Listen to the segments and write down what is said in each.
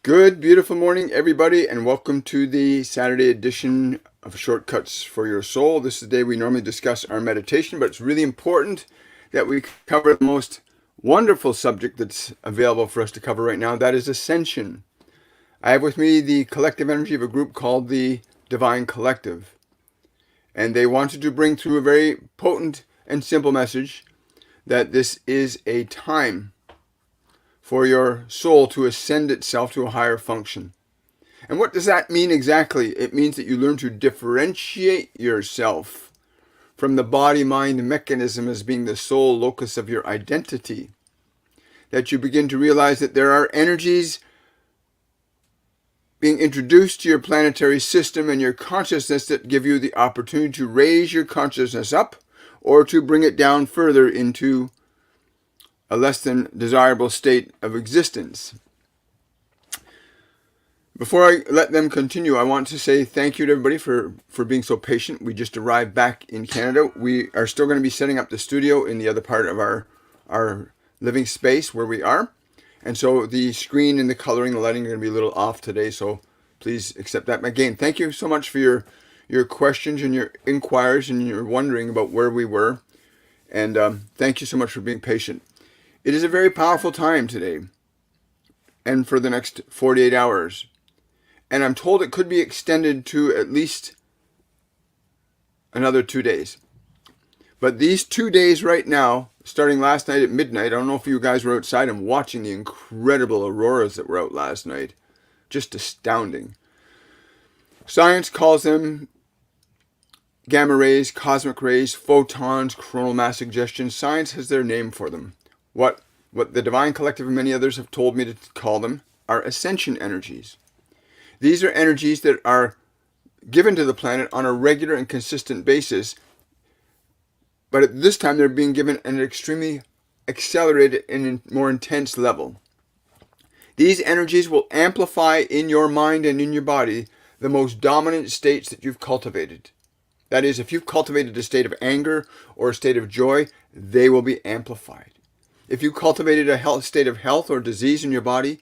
Good, beautiful morning, everybody, and welcome to the Saturday edition of Shortcuts for Your Soul. This is the day we normally discuss our meditation, but it's really important that we cover the most wonderful subject that's available for us to cover right now. That is Ascension. I have with me the collective energy of a group called the Divine Collective, and they wanted to bring through a very potent and simple message that this is a time for your soul to ascend itself to a higher function. And what does that mean exactly? It means that you learn to differentiate yourself from the body-mind mechanism as being the sole locus of your identity. That you begin to realize that there are energies being introduced to your planetary system and your consciousness that give you the opportunity to raise your consciousness up or to bring it down further into a less than desirable state of existence. Before I let them continue, I want to say thank you to everybody for being so patient. We just arrived back in Canada. We are still going to be setting up the studio in the other part of our living space where we are. And so the screen and the coloring, the lighting are going to be a little off today, so please accept that. Again, thank you so much for your questions and your inquiries and your wondering about where we were. And thank you so much for being patient. It is a very powerful time today and for the next 48 hours. And I'm told it could be extended to at least another 2 days. But these 2 days right now, starting last night at midnight, I don't know if you guys were outside and watching the incredible auroras that were out last night. Just astounding. Science calls them gamma rays, cosmic rays, photons, coronal mass suggestion. Science has their name for them. What the Divine Collective and many others have told me to call them are ascension energies. These are energies that are given to the planet on a regular and consistent basis, but at this time they're being given at an extremely accelerated and more intense level. These energies will amplify in your mind and in your body the most dominant states that you've cultivated. That is, if you've cultivated a state of anger or a state of joy, they will be amplified. If you cultivated a state of health or disease in your body,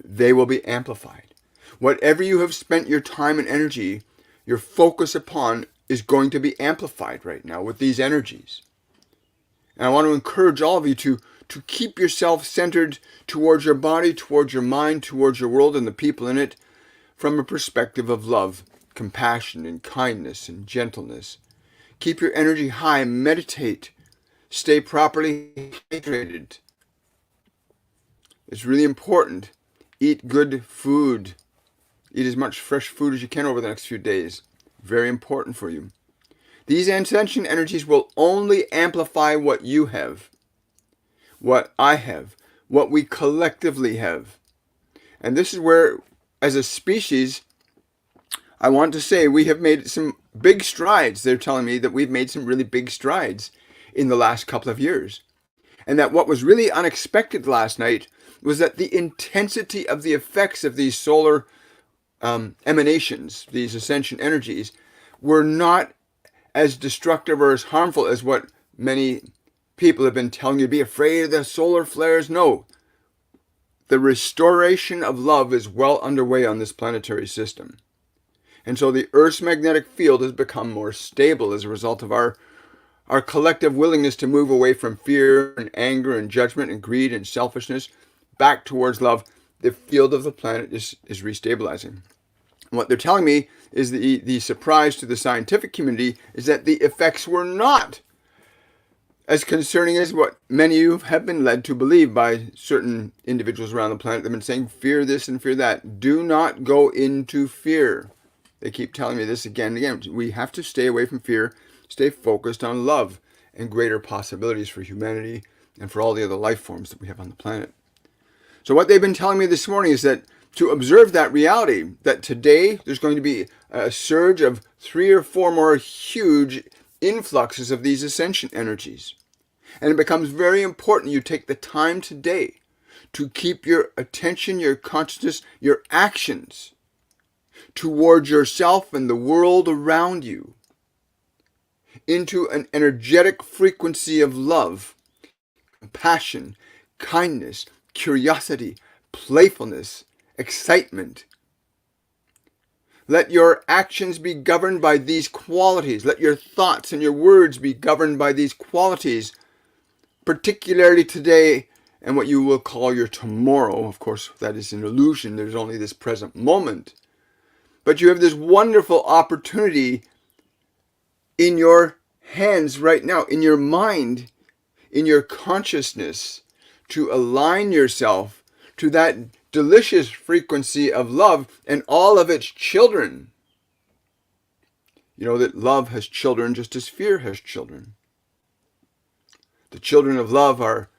they will be amplified. Whatever you have spent your time and energy, your focus upon is going to be amplified right now with these energies. And I want to encourage all of you to keep yourself centered towards your body, towards your mind, towards your world and the people in it from a perspective of love, compassion, and kindness and gentleness. Keep your energy high, meditate. Stay properly hydrated. It's really important. Eat good food. Eat as much fresh food as you can over the next few days. Very important for you. These ascension energies will only amplify what you have, what I have, what we collectively have. And this is where, as a species, I want to say we have made some big strides. They're telling me that we've made some really big strides in the last couple of years. And that what was really unexpected last night was that the intensity of the effects of these solar emanations, these ascension energies, were not as destructive or as harmful as what many people have been telling you. Be afraid of the solar flares. No. The restoration of love is well underway on this planetary system. And so the Earth's magnetic field has become more stable as a result of our collective willingness to move away from fear and anger and judgment and greed and selfishness back towards love. The field of the planet is restabilizing. And what they're telling me is the surprise to the scientific community is that the effects were not as concerning as what many of you have been led to believe by certain individuals around the planet. They've been saying, fear this and fear that. Do not go into fear. They keep telling me this again and again. We have to stay away from fear, stay focused on love and greater possibilities for humanity and for all the other life forms that we have on the planet. So what they've been telling me this morning is that to observe that reality, that today there's going to be a surge of 3 or 4 more huge influxes of these ascension energies. And it becomes very important you take the time today to keep your attention, your consciousness, your actions towards yourself and the world around you into an energetic frequency of love, compassion, kindness, curiosity, playfulness, excitement. Let your actions be governed by these qualities. Let your thoughts and your words be governed by these qualities, particularly today and what you will call your tomorrow. Of course, that is an illusion. There's only this present moment. But you have this wonderful opportunity in your hands right now, in your mind, in your consciousness, to align yourself to that delicious frequency of love and all of its children. You know that love has children just as fear has children. The children of love are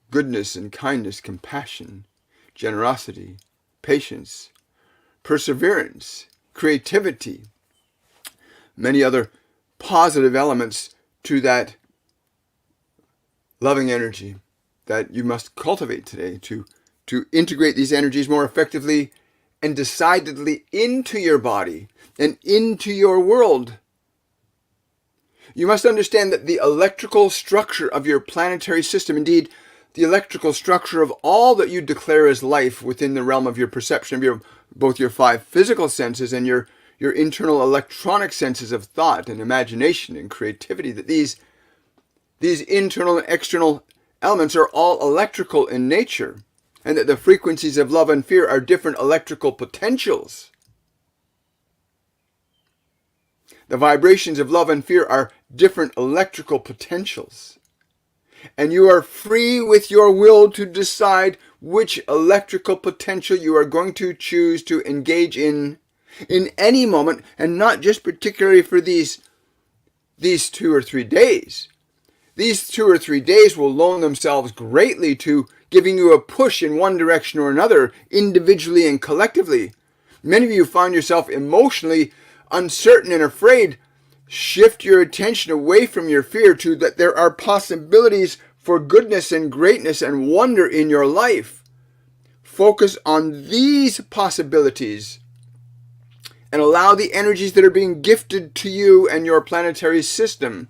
goodness and kindness, compassion, generosity, patience, perseverance, creativity, many other positive elements to that loving energy that you must cultivate today to integrate these energies more effectively and decidedly into your body and into your world. You must understand that the electrical structure of your planetary system, indeed, the electrical structure of all that you declare as life within the realm of your perception of both your 5 physical senses and your internal electronic senses of thought and imagination and creativity, that these internal and external elements are all electrical in nature, and that the frequencies of love and fear are different electrical potentials. The vibrations of love and fear are different electrical potentials. And you are free with your will to decide which electrical potential you are going to choose to engage in any moment, and not just particularly for these 2 or 3 days. These 2 or 3 days will loan themselves greatly to giving you a push in one direction or another, individually and collectively. Many of you find yourself emotionally uncertain and afraid. Shift your attention away from your fear to that there are possibilities for goodness and greatness and wonder in your life. Focus on these possibilities and allow the energies that are being gifted to you and your planetary system.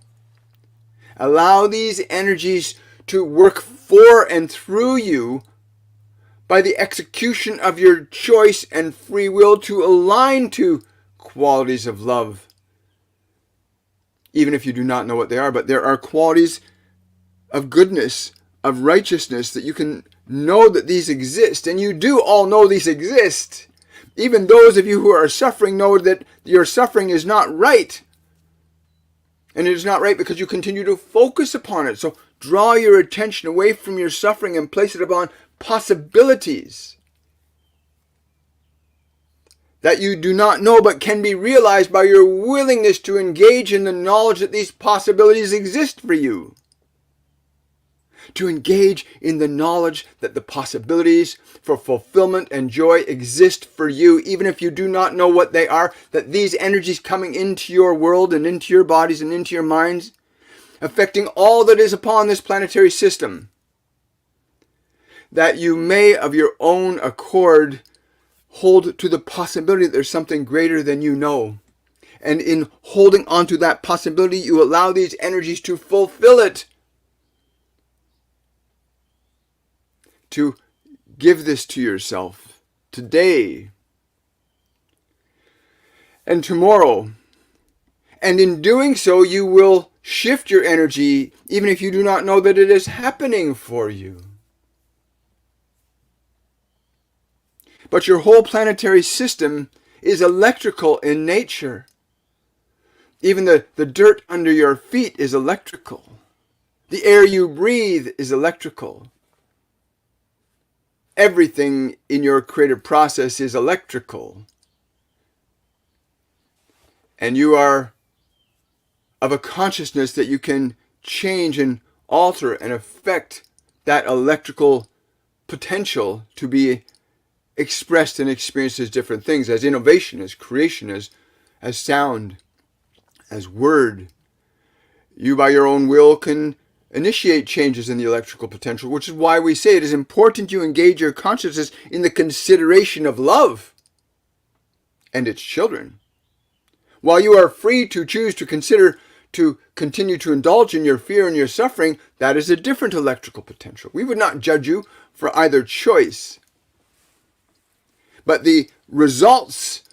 Allow these energies to work for and through you by the execution of your choice and free will to align to qualities of love. Even if you do not know what they are, but there are qualities of goodness, of righteousness, that you can know that these exist. And you do all know these exist. Even those of you who are suffering know that your suffering is not right. And it is not right because you continue to focus upon it. So draw your attention away from your suffering and place it upon possibilities that you do not know but can be realized by your willingness to engage in the knowledge that these possibilities exist for you. To engage in the knowledge that the possibilities for fulfillment and joy exist for you, even if you do not know what they are, that these energies coming into your world and into your bodies and into your minds, affecting all that is upon this planetary system, that you may of your own accord hold to the possibility that there's something greater than you know. And in holding on to that possibility, you allow these energies to fulfill it. To give this to yourself today and tomorrow. And in doing so, you will shift your energy even if you do not know that it is happening for you. But your whole planetary system is electrical in nature. Even the dirt under your feet is electrical. The air you breathe is electrical. Everything in your creative process is electrical. And you are of a consciousness that you can change and alter and affect that electrical potential to be expressed and experienced as different things, as innovation, as creation, as sound, as word. You by your own will can initiate changes in the electrical potential, which is why we say it is important you engage your consciousness in the consideration of love and its children. While you are free to choose to consider to continue to indulge in your fear and your suffering, that is a different electrical potential. We would not judge you for either choice. But the results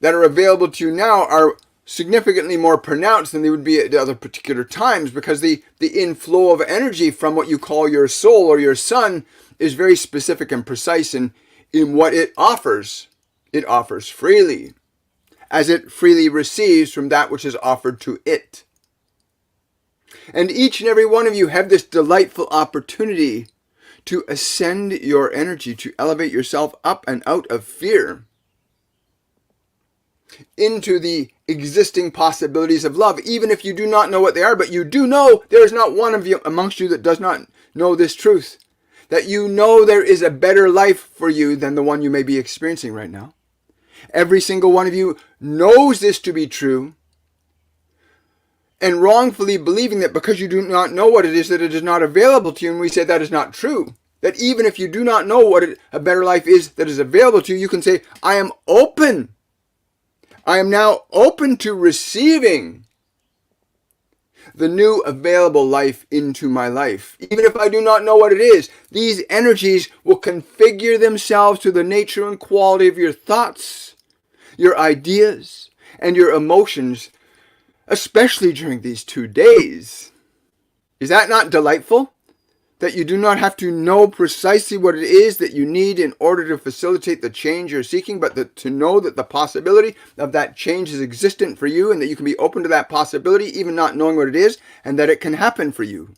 that are available to you now are significantly more pronounced than they would be at other particular times, because the inflow of energy from what you call your soul or your sun is very specific and precise in what it offers. It offers freely, as it freely receives from that which is offered to it. And each and every one of you have this delightful opportunity to ascend your energy, to elevate yourself up and out of fear into the existing possibilities of love, even if you do not know what they are. But you do know there is not one of you amongst you that does not know this truth, that you know there is a better life for you than the one you may be experiencing right now. Every single one of you knows this to be true, and wrongfully believing that because you do not know what it is, that it is not available to you. And we say that is not true. That even if you do not know what a better life is that is available to you, you can say, I am open. I am now open to receiving the new available life into my life. Even if I do not know what it is, these energies will configure themselves to the nature and quality of your thoughts, your ideas, and your emotions, especially during these 2 days. Is that not delightful? That you do not have to know precisely what it is that you need in order to facilitate the change you're seeking, but to know that the possibility of that change is existent for you, and that you can be open to that possibility, even not knowing what it is, and that it can happen for you.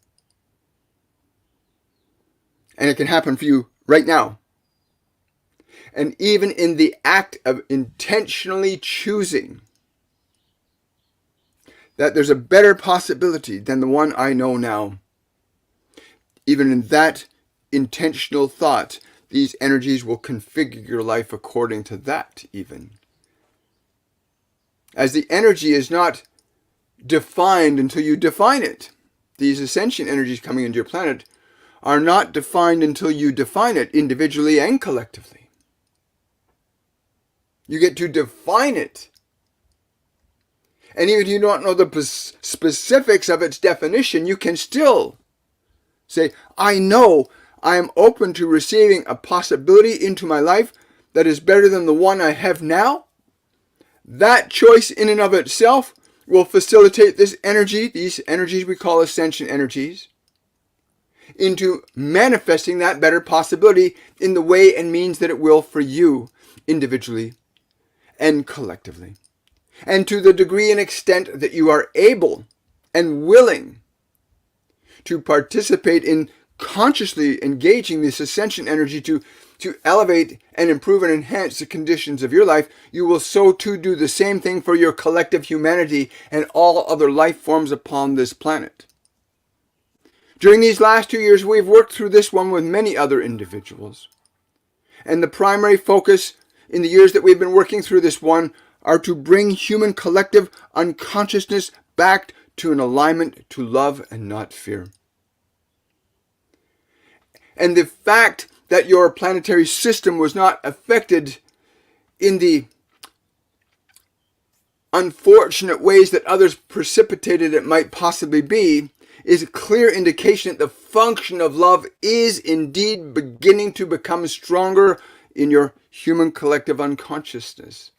And it can happen for you right now. And even in the act of intentionally choosing that there's a better possibility than the one I know now, even in that intentional thought, these energies will configure your life according to that even. As the energy is not defined until you define it. These ascension energies coming into your planet are not defined until you define it individually and collectively. You get to define it. And even if you don't know the specifics of its definition, you can still say, I know I am open to receiving a possibility into my life that is better than the one I have now. That choice in and of itself will facilitate this energy, these energies we call ascension energies, into manifesting that better possibility in the way and means that it will for you individually and collectively. And to the degree and extent that you are able and willing to participate in consciously engaging this ascension energy to elevate and improve and enhance the conditions of your life, you will so too do the same thing for your collective humanity and all other life forms upon this planet. During these last 2 years, we've worked through this one with many other individuals. And the primary focus in the years that we've been working through this one are to bring human collective unconsciousness back to an alignment to love and not fear. And the fact that your planetary system was not affected in the unfortunate ways that others precipitated it might possibly be is a clear indication that the function of love is indeed beginning to become stronger in your human collective unconsciousness.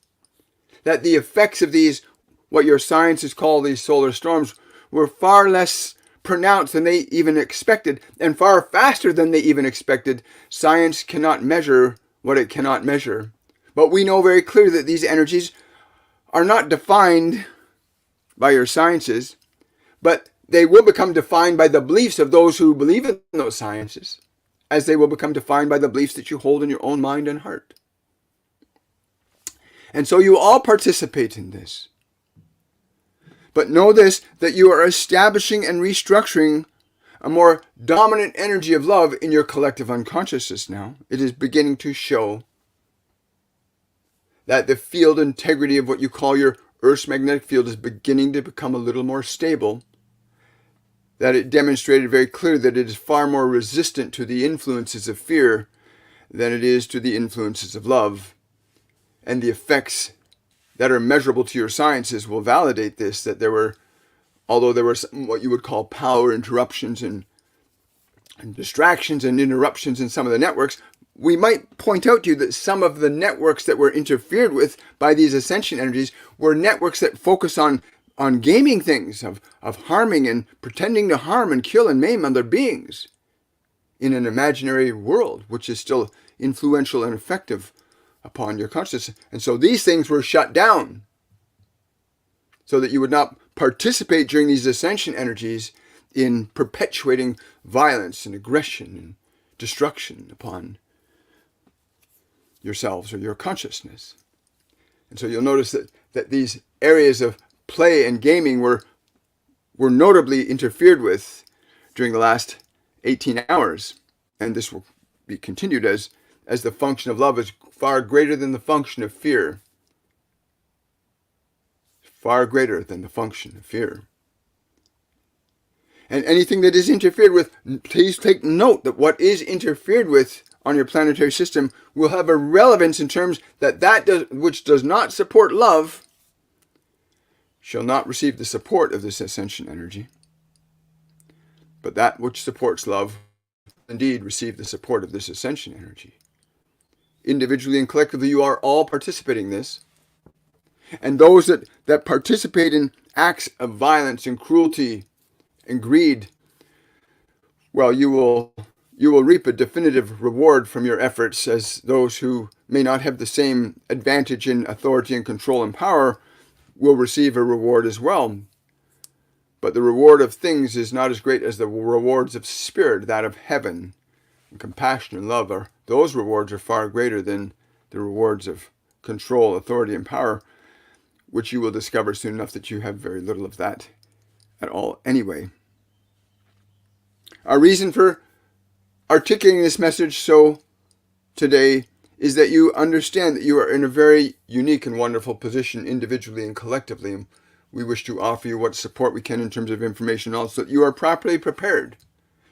That the effects of these, what your sciences call these solar storms, were far less pronounced than they even expected, and far faster than they even expected. Science cannot measure what it cannot measure. But we know very clearly that these energies are not defined by your sciences, but they will become defined by the beliefs of those who believe in those sciences, as they will become defined by the beliefs that you hold in your own mind and heart. And so you all participate in this. But know this, that you are establishing and restructuring a more dominant energy of love in your collective unconsciousness now. It is beginning to show that the field integrity of what you call your Earth's magnetic field is beginning to become a little more stable. That it demonstrated very clearly that it is far more resistant to the influences of fear than it is to the influences of love. And the effects that are measurable to your sciences will validate this, that although there were some, what you would call power interruptions and distractions and interruptions in some of the networks, we might point out to you that some of the networks that were interfered with by these ascension energies were networks that focus on gaming things, of harming and pretending to harm and kill and maim other beings in an imaginary world, which is still influential and effective upon your consciousness. And so these things were shut down so that you would not participate during these ascension energies in perpetuating violence and aggression and destruction upon yourselves or your consciousness. And so you'll notice that these areas of play and gaming were notably interfered with during the last 18 hours. And this will be continued as the function of love is far greater than the function of fear. Far greater than the function of fear. And anything that is interfered with, please take note that what is interfered with on your planetary system will have a relevance in terms that which does not support love shall not receive the support of this ascension energy. But that which supports love will indeed receive the support of this ascension energy. Individually and collectively, you are all participating in this. And those that participate in acts of violence and cruelty and greed, well, you will reap a definitive reward from your efforts, as those who may not have the same advantage in authority and control and power will receive a reward as well. But the reward of things is not as great as the rewards of spirit, that of heaven, and compassion and love. Those rewards are far greater than the rewards of control, authority, and power, which you will discover soon enough that you have very little of that at all anyway. Our reason for articulating this message so today is that you understand that you are in a very unique and wonderful position individually and collectively. And we wish to offer you what support we can in terms of information, also that you are properly prepared.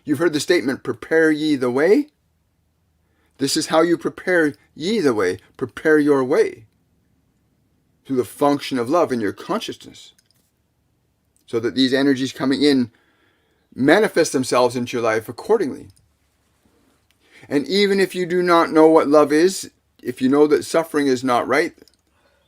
You've heard the statement, prepare ye the way. This is how you prepare ye the way. Prepare your way through the function of love in your consciousness, so that these energies coming in manifest themselves into your life accordingly. And even if you do not know what love is, if you know that suffering is not right,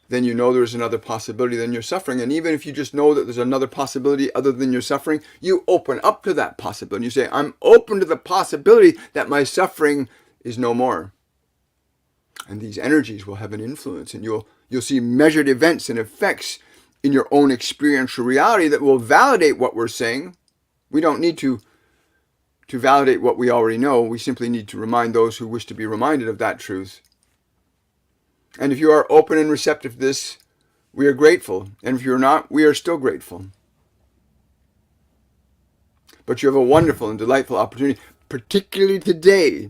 then you know there's another possibility than your suffering. And even if you just know that there's another possibility other than your suffering, you open up to that possibility. You say, I'm open to the possibility that my suffering is no more. And these energies will have an influence, and you'll see measured events and effects in your own experiential reality that will validate what we're saying. We don't need to validate what we already know. We simply need to remind those who wish to be reminded of that truth. And if you are open and receptive to this, we are grateful. And if you're not, we are still grateful. But you have a wonderful and delightful opportunity, particularly today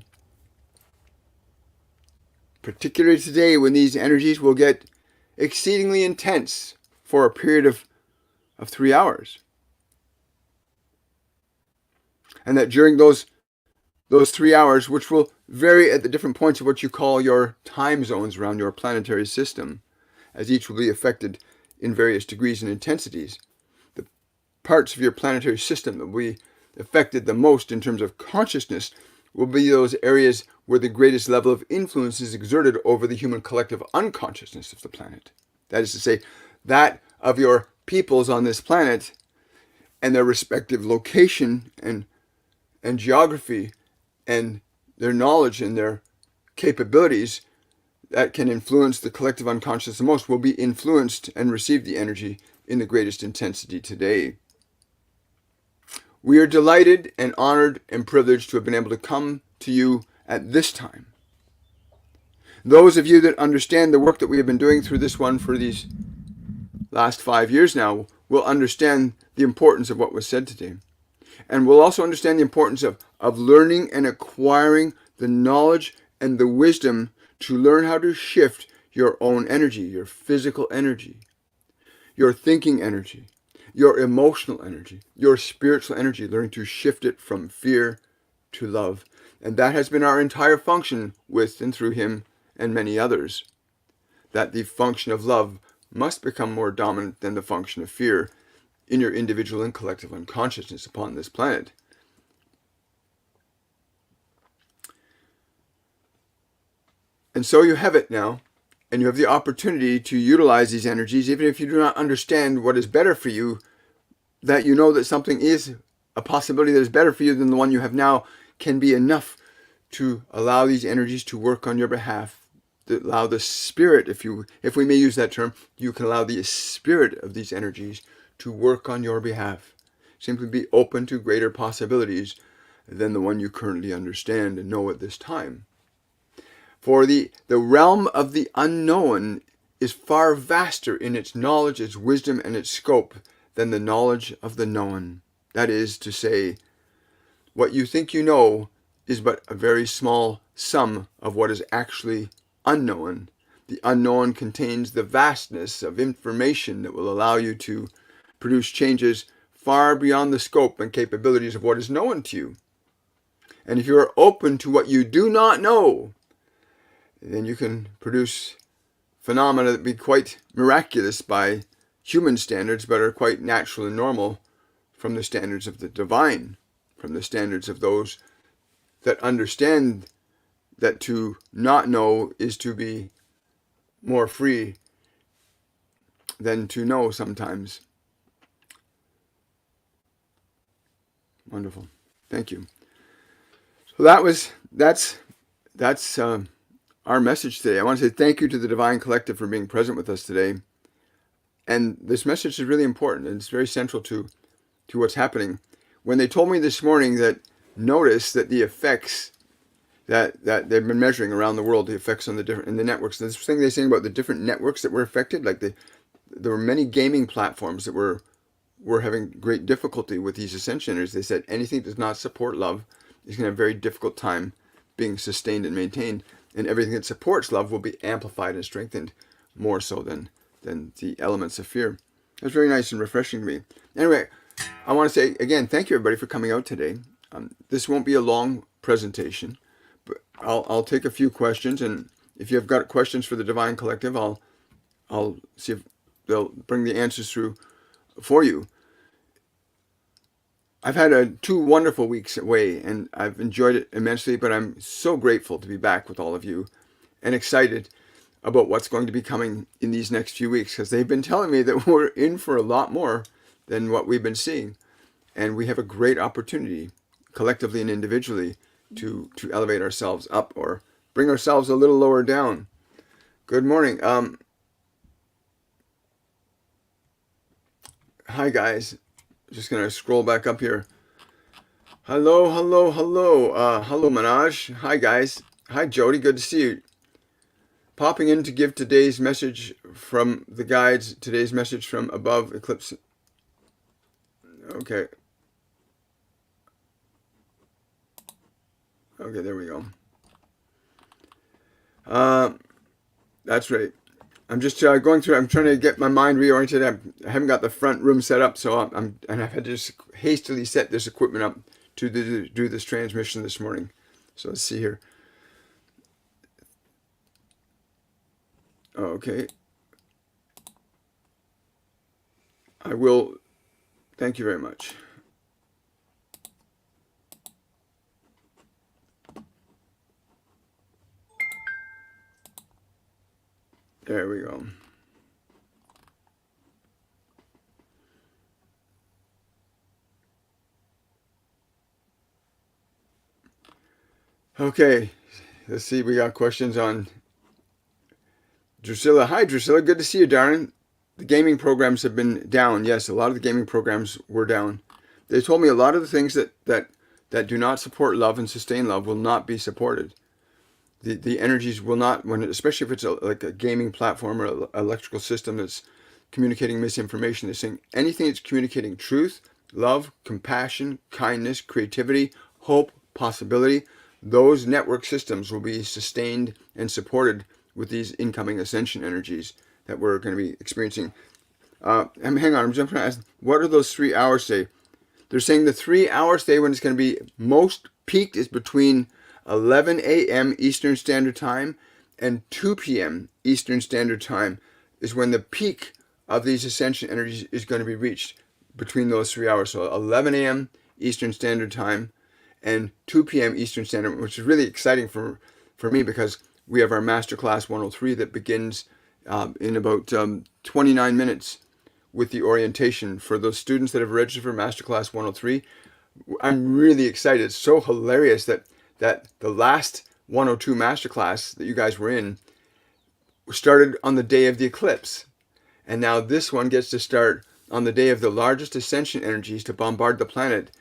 when these energies will get exceedingly intense for a period of 3 hours. And that during those 3 hours, which will vary at the different points of what you call your time zones around your planetary system, as each will be affected in various degrees and intensities, the parts of your planetary system that will be affected the most in terms of consciousness will be those areas where the greatest level of influence is exerted over the human collective unconsciousness of the planet. That is to say, that of your peoples on this planet and their respective location and geography and their knowledge and their capabilities that can influence the collective unconscious the most will be influenced and receive the energy in the greatest intensity today. We are delighted and honored and privileged to have been able to come to you at this time. Those of you that understand the work that we have been doing through this one for these last 5 years now will understand the importance of what was said today. And will also understand the importance of learning and acquiring the knowledge and the wisdom to learn how to shift your own energy, your physical energy, your thinking energy, your emotional energy, your spiritual energy, learning to shift it from fear to love. And that has been our entire function with and through him and many others. That the function of love must become more dominant than the function of fear in your individual and collective unconsciousness upon this planet. And so you have it now, and you have the opportunity to utilize these energies, even if you do not understand what is better for you, that you know that something is a possibility that is better for you than the one you have now can be enough to allow these energies to work on your behalf. To allow the spirit, if we may use that term, you can allow the spirit of these energies to work on your behalf. Simply be open to greater possibilities than the one you currently understand and know at this time. For the realm of the unknown is far vaster in its knowledge, its wisdom, and its scope than the knowledge of the known. That is to say, what you think you know is but a very small sum of what is actually unknown. The unknown contains the vastness of information that will allow you to produce changes far beyond the scope and capabilities of what is known to you. And if you are open to what you do not know, then you can produce phenomena that be quite miraculous by human standards, but are quite natural and normal from the standards of the divine, from the standards of those that understand that to not know is to be more free than to know sometimes. Wonderful. Thank you. So that's our message today. I want to say thank you to the Divine Collective for being present with us today. And this message is really important, and it's very central to what's happening. When they told me this morning that notice that the effects that they've been measuring around the world, the effects on the different in the networks. This thing they're saying about the different networks that were affected, like there were many gaming platforms that were having great difficulty with these ascension energies. They said anything that does not support love is going to have a very difficult time being sustained and maintained, and everything that supports love will be amplified and strengthened more so than the elements of fear. That's very nice and refreshing to me. Anyway, I want to say again, thank you everybody for coming out today. This won't be a long presentation, but I'll take a few questions, and if you've got questions for the Divine Collective, I'll see if they'll bring the answers through for you. I've had 2 wonderful weeks away, and I've enjoyed it immensely, but I'm so grateful to be back with all of you and excited about what's going to be coming in these next few weeks, because they've been telling me that we're in for a lot more than what we've been seeing, and we have a great opportunity collectively and individually to elevate ourselves up or bring ourselves a little lower down. Good morning. Hi guys. Just gonna scroll back up here. Hello. Hello Manoj. Hi guys. Hi Jody. Good to see you. Popping in to give today's message from the guides. Today's message from above eclipse. Okay. Okay, there we go. That's right. I'm just going through. I'm trying to get my mind reoriented. I haven't got the front room set up, so and I've had to just hastily set this equipment up to do this transmission this morning. So let's see here. Okay. I will. Thank you very much. There we go. Okay, let's see. We got questions on Drusilla. Hi, Drusilla. Good to see you, darling. The gaming programs have been down. Yes, a lot of the gaming programs were down. They told me a lot of the things that do not support love and sustain love will not be supported. The energies will not, especially if it's like a gaming platform or an electrical system that's communicating misinformation. They're saying anything that's communicating truth, love, compassion, kindness, creativity, hope, possibility, those network systems will be sustained and supported with these incoming ascension energies that we're going to be experiencing. Hang on, I'm jumping to ask, what are those 3 hours say? They're saying the 3 hours day when it's going to be most peaked is between 11 a.m. Eastern Standard Time and 2 p.m. Eastern Standard Time is when the peak of these ascension energies is going to be reached between those 3 hours. So 11 a.m. Eastern Standard Time and 2 p.m. Eastern Standard, which is really exciting for me because we have our Masterclass 103 that begins in about 29 minutes with the orientation. For those students that have registered for Masterclass 103, I'm really excited. It's so hilarious that the last 102 Masterclass that you guys were in started on the day of the eclipse. And now this one gets to start on the day of the largest ascension energies to bombard the planet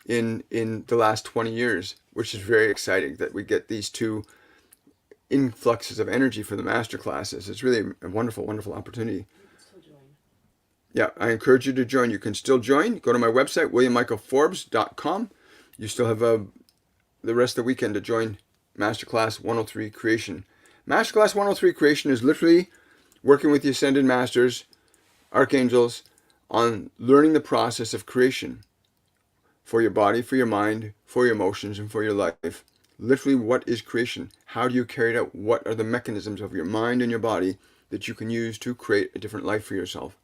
in the last 20 years, which is very exciting that we get these two influxes of energy for the master classes. It's really a wonderful, wonderful opportunity. Yeah, I encourage you to join. You can still join. Go to my website, williammichaelforbes.com. You still have the rest of the weekend to join Masterclass 103 Creation. Masterclass 103 Creation is literally working with the Ascended Masters, Archangels, on learning the process of creation for your body, for your mind, for your emotions, and for your life. Literally, what is creation? How do you carry it out? What are the mechanisms of your mind and your body that you can use to create a different life for yourself?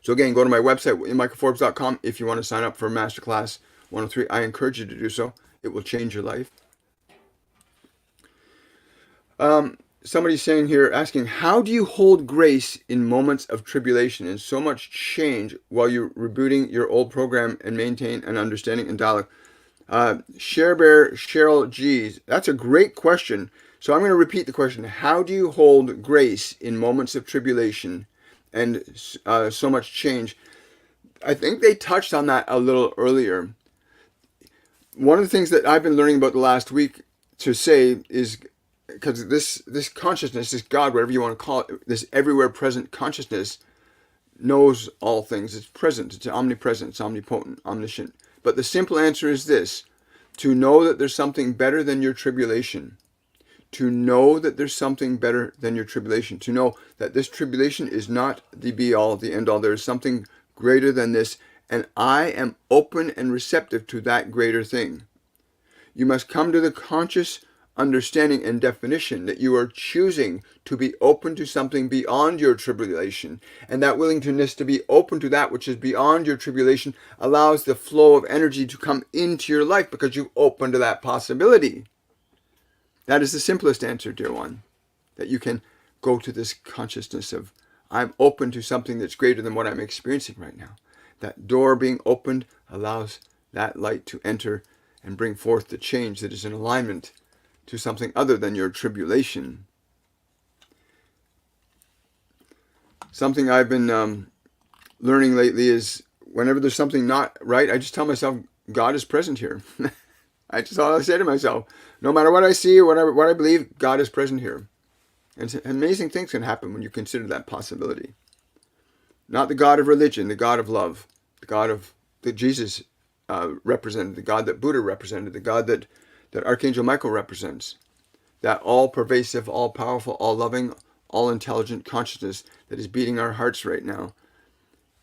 So again, go to my website, williammichaelforbes.com, if you want to sign up for Masterclass 103. I encourage you to do so. It will change your life. Somebody's saying here, asking, how do you hold grace in moments of tribulation and so much change while you're rebooting your old program and maintain an understanding and dialogue? Sharebear Cheryl G's, that's a great question. So I'm going to repeat the question. How do you hold grace in moments of tribulation and so much change? I think they touched on that a little earlier. One of the things that I've been learning about the last week to say is, because this consciousness, this God, whatever you want to call it, this everywhere present consciousness knows all things. It's present. It's omnipresent. It's omnipotent, omniscient. But the simple answer is this: to know that there's something better than your tribulation. To know that there's something better than your tribulation. To know that this tribulation is not the be-all, the end-all. There is something greater than this, and I am open and receptive to that greater thing. You must come to the conscious understanding and definition that you are choosing to be open to something beyond your tribulation, and that willingness to be open to that which is beyond your tribulation allows the flow of energy to come into your life because you open to that possibility. That is the simplest answer, dear one, that you can go to this consciousness of, I'm open to something that's greater than what I'm experiencing right now. That door being opened allows that light to enter and bring forth the change that is in alignment to something other than your tribulation. Something I've been learning lately is whenever there's something not right, I just tell myself, God is present here. That's all I say to myself. No matter what I see or what I believe, God is present here. And amazing things can happen when you consider that possibility. Not the God of religion, the God of love, the God of that Jesus represented, the God that Buddha represented, the God that Archangel Michael represents. That all-pervasive, all-powerful, all-loving, all-intelligent consciousness that is beating our hearts right now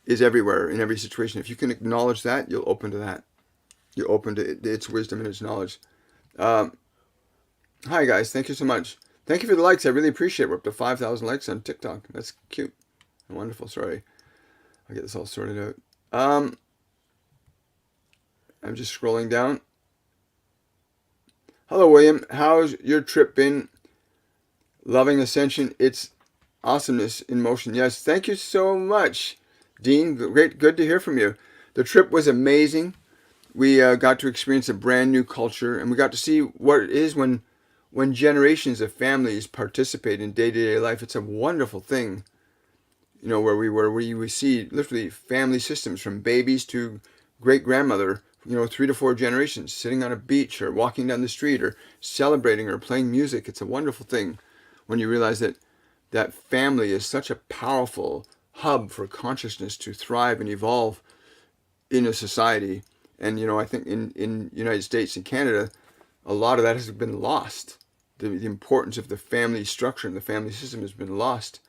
is everywhere, in every situation. If you can acknowledge that, you'll open to that. You're open to its wisdom and its knowledge. Hi, guys. Thank you so much. Thank you for the likes. I really appreciate it. We're up to 5,000 likes on TikTok. That's cute and wonderful. Sorry. I'll get this all sorted out. I'm just scrolling down. Hello, William. How's your trip been? Loving Ascension. It's awesomeness in motion. Yes. Thank you so much, Dean. Good to hear from you. The trip was amazing. We got to experience a brand new culture, and we got to see what it is when generations of families participate in day-to-day life. It's a wonderful thing, where we see literally family systems from babies to great-grandmother, 3 to 4 generations sitting on a beach or walking down the street or celebrating or playing music. It's a wonderful thing when you realize that family is such a powerful hub for consciousness to thrive and evolve in a society. And, I think in United States and Canada, a lot of that has been lost. The importance of the family structure and the family system has been lost.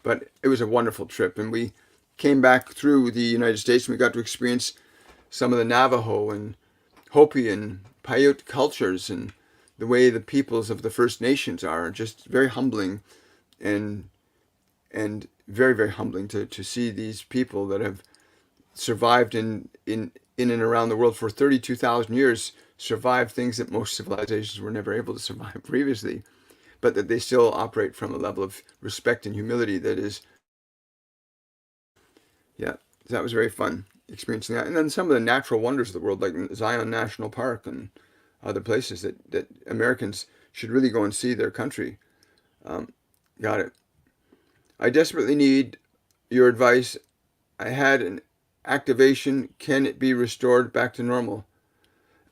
But it was a wonderful trip. And we came back through the United States and we got to experience some of the Navajo and Hopi and Paiute cultures and the way the peoples of the First Nations are. Just very humbling and very, very humbling to see these people that have survived in and around the world for 32,000 years, survived things that most civilizations were never able to survive previously. but that they still operate from a level of respect and humility that is, yeah, that was very fun experiencing that. And then some of the natural wonders of the world, like Zion National Park and other places that Americans should really go and see their country. Got it. I desperately need your advice. I had an activation. Can it be restored back to normal?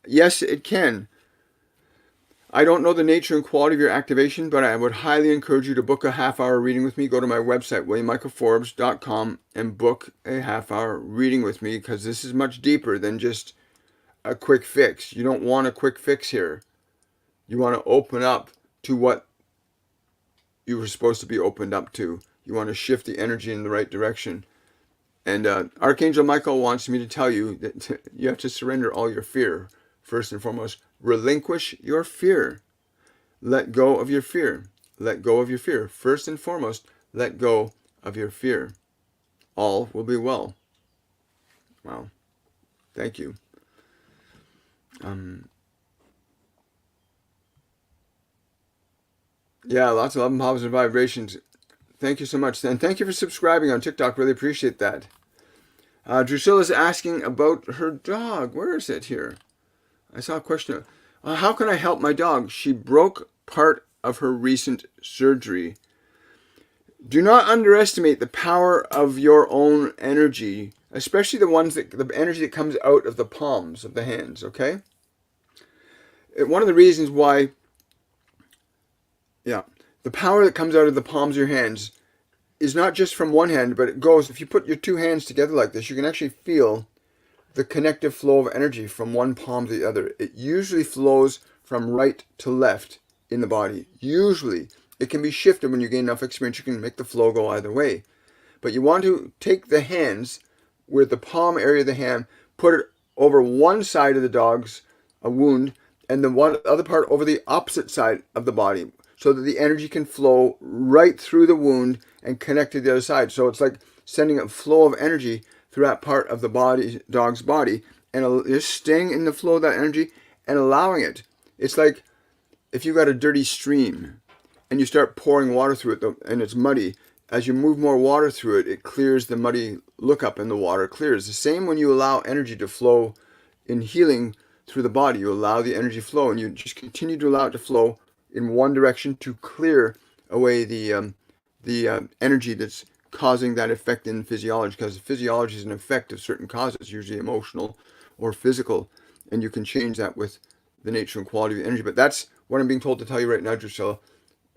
Yes, it can. I don't know the nature and quality of your activation, but I would highly encourage you to book a half-hour reading with me. Go to my website, williammichaelforbes.com, and book a half-hour reading with me, because this is much deeper than just a quick fix. You don't want a quick fix here. You want to open up to what you were supposed to be opened up to. You want to shift the energy in the right direction. And Archangel Michael wants me to tell you that you have to surrender all your fear. First and foremost, relinquish your fear. Let go of your fear. Let go of your fear. First and foremost, let go of your fear. All will be well. Wow. Thank you. Yeah, lots of love and positive vibrations. Thank you so much. And thank you for subscribing on TikTok. Really appreciate that. Drusilla's asking about her dog. Where is it here? I saw a question. How can I help my dog? She broke part of her recent surgery. Do not underestimate the power of your own energy, especially the energy that comes out of the palms of the hands, okay? One of the reasons why, the power that comes out of the palms of your hands is not just from one hand, but it goes, if you put your two hands together like this, you can actually feel the connective flow of energy from one palm to the other. It usually flows from right to left in the body. Usually. It can be shifted when you gain enough experience. You can make the flow go either way. But you want to take the hands, with the palm area of the hand, put it over one side of the dog's wound, and the other part over the opposite side of the body, so that the energy can flow right through the wound and connect to the other side. So it's like sending a flow of energy through that part of the dog's body, and just staying in the flow of that energy and allowing it. It's like if you got a dirty stream and you start pouring water through it and it's muddy. As you move more water through it, it clears the muddy lookup and the water clears. The same when you allow energy to flow in healing through the body. You allow the energy flow, and you just continue to allow it to flow in one direction to clear away the energy that's causing that effect in physiology, because physiology is an effect of certain causes, usually emotional or physical, and you can change that with the nature and quality of energy. But that's what I'm being told to tell you right now, Drusilla.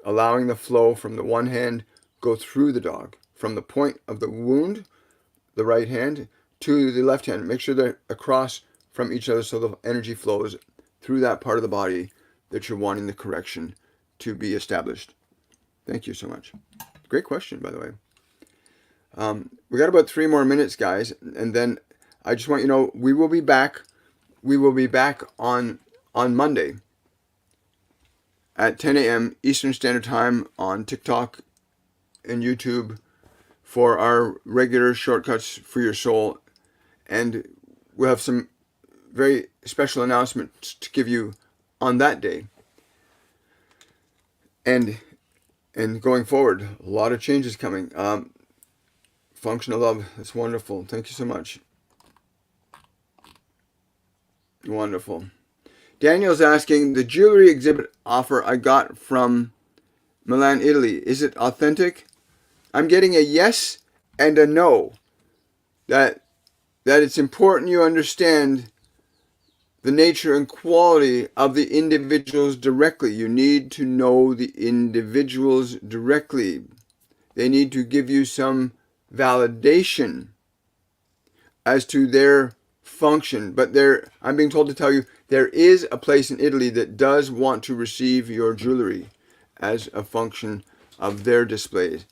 Allowing the flow from the one hand go through the dog, from the point of the wound, the right hand, to the left hand. Make sure they're across from each other so the energy flows through that part of the body that you're wanting the correction to be established. Thank you so much. Great question, by the way. We got about 3 more minutes, guys, and then I just want you to know we will be back. We will be back on Monday at 10 a.m. Eastern Standard Time on TikTok and YouTube for our regular Shortcuts for Your Soul, and we'll have some very special announcements to give you on that day. And going forward, a lot of changes coming. Function of love, that's wonderful. Thank you so much. Wonderful. Daniel's asking, the jewelry exhibit offer I got from Milan, Italy, is it authentic? I'm getting a yes and a no. That it's important you understand the nature and quality of the individuals directly. You need to know the individuals directly. They need to give you some validation as to their function. But I'm being told to tell you, there is a place in Italy that does want to receive your jewelry as a function of their displays.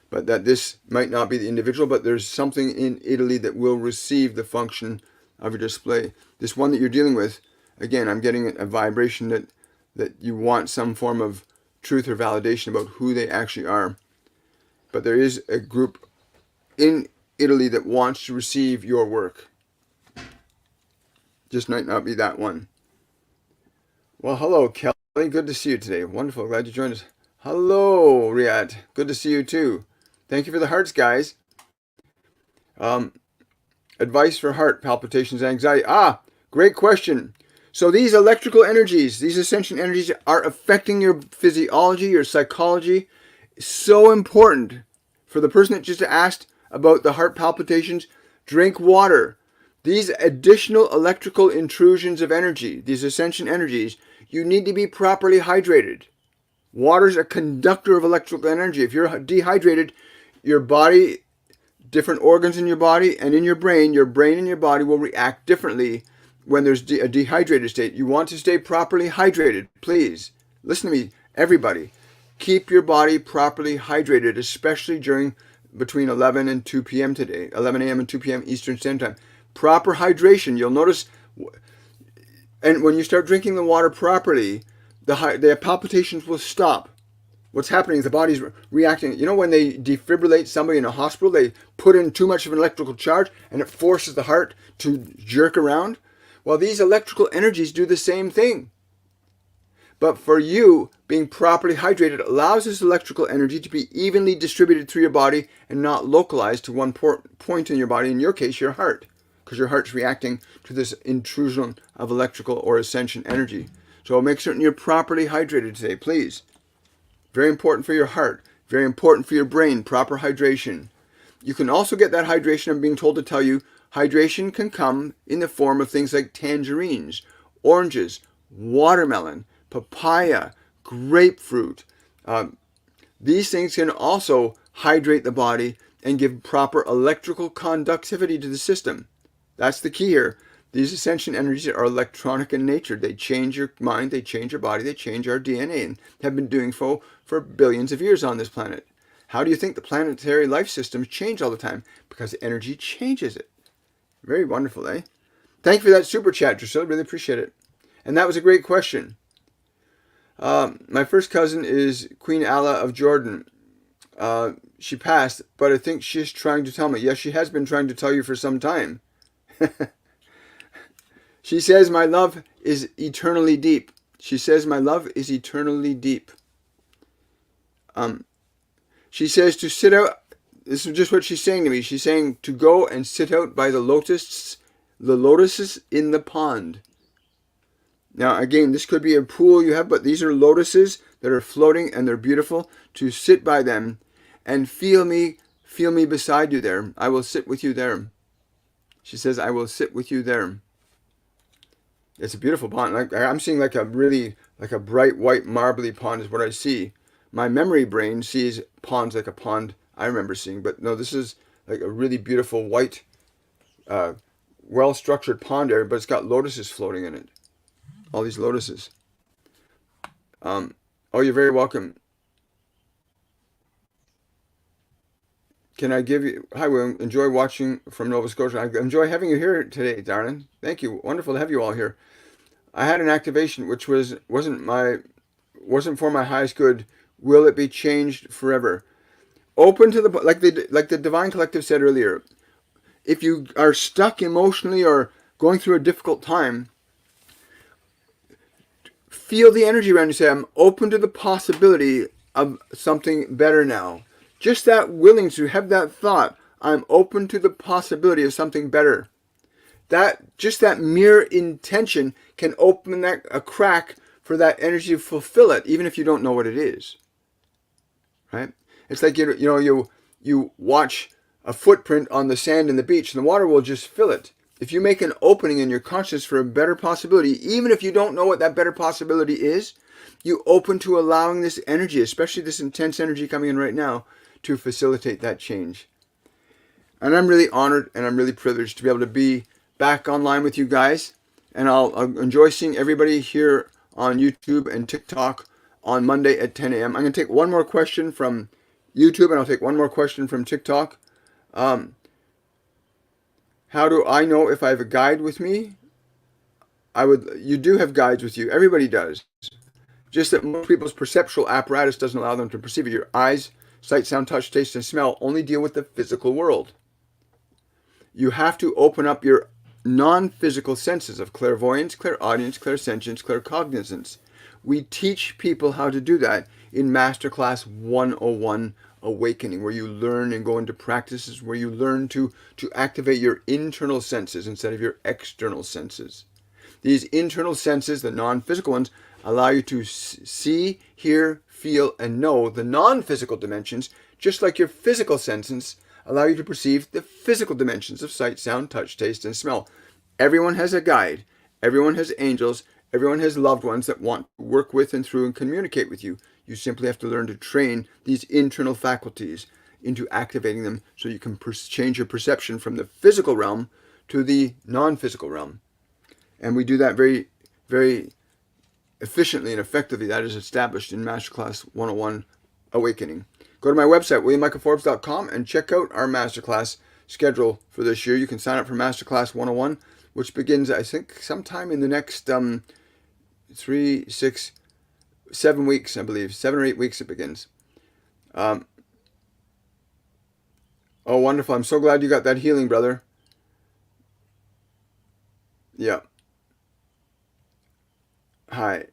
But that this might not be the individual, but there's something in Italy that will receive the function of your display. This one that you're dealing with, again, I'm getting a vibration that you want some form of truth or validation about who they actually are. But there is a group in Italy that wants to receive your work. Just might not be that one. Well, hello, Kelly. good to see you today. Wonderful. Glad you joined us. Hello, Riyadh. Good to see you too. Thank you for the hearts, guys. Advice for heart palpitations and anxiety. Great question. So these electrical energies, these ascension energies are affecting your physiology, your psychology. So important. For the person that just asked about the heart palpitations, drink water. These additional electrical intrusions of energy, these ascension energies, you need to be properly hydrated. Water's a conductor of electrical energy. If you're dehydrated, your body, different organs in your body and in your brain and your body will react differently when there's a dehydrated state. You want to stay properly hydrated. Please, listen to me, everybody. Keep your body properly hydrated, especially between 11 and 2 p.m. today, 11 a.m. and 2 p.m. Eastern Standard Time. Proper hydration. You'll notice, and when you start drinking the water properly, the palpitations will stop. What's happening is the body's reacting. You know when they defibrillate somebody in a hospital, they put in too much of an electrical charge and it forces the heart to jerk around? Well, these electrical energies do the same thing. But for you, being properly hydrated allows this electrical energy to be evenly distributed through your body and not localized to one point in your body, in your case, your heart, because your heart's reacting to this intrusion of electrical or ascension energy. So make certain you're properly hydrated today, please. Very important for your heart, very important for your brain, proper hydration. You can also get that hydration, I'm being told to tell you, hydration can come in the form of things like tangerines, oranges, watermelon, papaya, grapefruit. These things can also hydrate the body and give proper electrical conductivity to the system. That's the key here. These ascension energies are electronic in nature. They change your mind, they change your body, they change our DNA, and have been doing so for billions of years on this planet. How do you think the planetary life systems change all the time? Because energy changes it. Very wonderful, eh? Thank you for that super chat, Drusilla. Really appreciate it. And that was a great question. My first cousin is Queen Ala of Jordan. She passed, but I think she's trying to tell me. Yes, she has been trying to tell you for some time. She says, my love is eternally deep. She says, my love is eternally deep. She says to sit out. This is just what she's saying to me. She's saying to go and sit out by the lotuses in the pond. Now, again, this could be a pool you have, but these are lotuses that are floating and they're beautiful. To sit by them and feel me beside you there. I will sit with you there. She says, I will sit with you there. It's a beautiful pond. I'm seeing like a bright white marbly pond is what I see. My memory brain sees ponds like a pond I remember seeing, but no, this is like a really beautiful white, well-structured pond area, but it's got lotuses floating in it. All these lotuses. Oh, you're very welcome. Can I give you... Hi, William. Enjoy watching from Nova Scotia. I enjoy having you here today, darling. Thank you. Wonderful to have you all here. I had an activation which wasn't for my highest good. Will it be changed forever? Open to the... Like the Divine Collective said earlier, if you are stuck emotionally or going through a difficult time, feel the energy around you. Say, I'm open to the possibility of something better now. Just that willing to have that thought, I'm open to the possibility of something better. Just that mere intention can open a crack for that energy to fulfill it, even if you don't know what it is. Right? It's like you watch a footprint on the sand in the beach, and the water will just fill it. If you make an opening in your consciousness for a better possibility, even if you don't know what that better possibility is, you open to allowing this energy, especially this intense energy coming in right now, to facilitate that change. And I'm really honored and I'm really privileged to be able to be back online with you guys. And I'll enjoy seeing everybody here on YouTube and TikTok on Monday at 10 a.m. I'm going to take one more question from YouTube and I'll take one more question from TikTok. How do I know if I have a guide with me? You do have guides with you. Everybody does. Just that most people's perceptual apparatus doesn't allow them to perceive it. Your eyes, sight, sound, touch, taste, and smell only deal with the physical world. You have to open up your non-physical senses of clairvoyance, clairaudience, clairsentience, claircognizance. We teach people how to do that in Masterclass 101 Awakening, where you learn and go into practices where you learn to activate your internal senses instead of your external senses. These internal senses, the non-physical ones, allow you to see, hear, feel, and know the non-physical dimensions, just like your physical senses allow you to perceive the physical dimensions of sight, sound, touch, taste, and smell. Everyone has a guide. Everyone has angels. Everyone has loved ones that want to work with and through and communicate with you. You simply have to learn to train these internal faculties into activating them so you can change your perception from the physical realm to the non-physical realm. And we do that very, very efficiently and effectively. That is established in Masterclass 101 Awakening. Go to my website, williammichaelforbes.com, and check out our Masterclass schedule for this year. You can sign up for Masterclass 101, which begins, I think, sometime in the next 3, 6, 7 weeks, I believe. 7 or 8 weeks it begins. Oh, wonderful. I'm so glad you got that healing, brother. Yeah. Hi.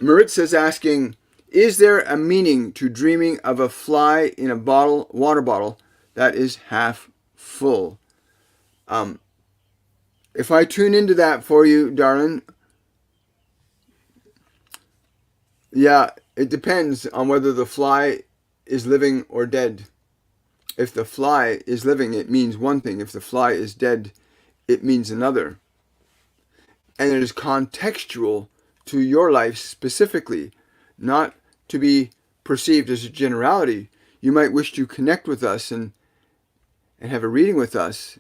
Maritza is asking, is there a meaning to dreaming of a fly in a water bottle that is half full? If I tune into that for you, darling, yeah, it depends on whether the fly is living or dead. If the fly is living, it means one thing. If the fly is dead, it means another. And it is contextual to your life specifically, not to be perceived as a generality. You might wish to connect with us and have a reading with us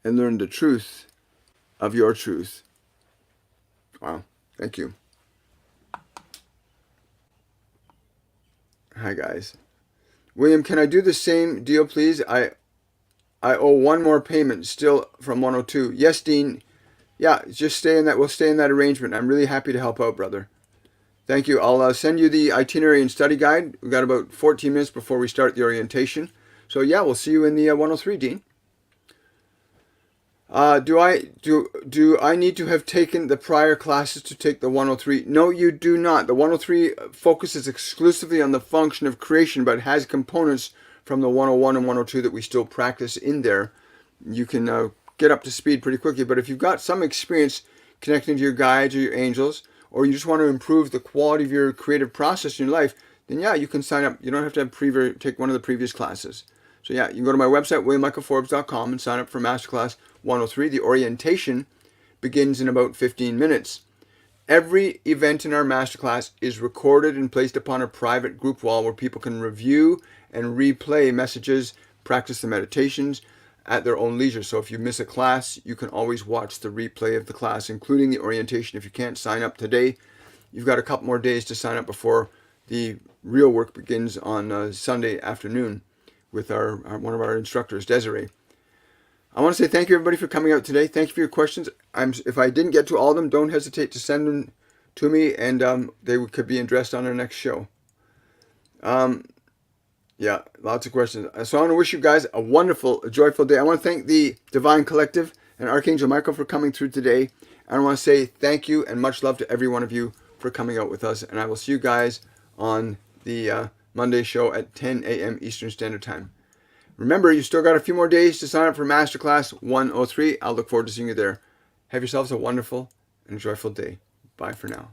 and learn the truth of your truth. Wow, thank you. Hi, guys. William, can I do the same deal, please? I owe one more payment still from 102. Yes, Dean. Yeah, just stay in that. We'll stay in that arrangement. I'm really happy to help out, brother. Thank you. I'll send you the itinerary and study guide. We've got about 14 minutes before we start the orientation. So yeah, we'll see you in the 103, Dean. Do I need to have taken the prior classes to take the 103? No, you do not. The 103 focuses exclusively on the function of creation, but has components from the 101 and 102 that we still practice in there. You can get up to speed pretty quickly, but if you've got some experience connecting to your guides or your angels, or you just want to improve the quality of your creative process in your life, then yeah, you can sign up. You don't have to take one of the previous classes. So yeah, you can go to my website, williammichaelforbes.com, and sign up for Masterclass 103. The orientation begins in about 15 minutes. Every event in our Masterclass is recorded and placed upon a private group wall where people can review and replay messages, practice the meditations at their own leisure. So if you miss a class, you can always watch the replay of the class, including the orientation. If you can't sign up today, you've got a couple more days to sign up before the real work begins on Sunday afternoon with one of our instructors, Desiree. I want to say thank you, everybody, for coming out today. Thank you for your questions. If I didn't get to all of them, don't hesitate to send them to me, and they could be addressed on our next show. Yeah, lots of questions. So I want to wish you guys a wonderful, joyful day. I want to thank the Divine Collective and Archangel Michael for coming through today. And I want to say thank you and much love to every one of you for coming out with us. And I will see you guys on the Monday show at 10 a.m. Eastern Standard Time. Remember, you still got a few more days to sign up for Masterclass 103. I'll look forward to seeing you there. Have yourselves a wonderful and joyful day. Bye for now.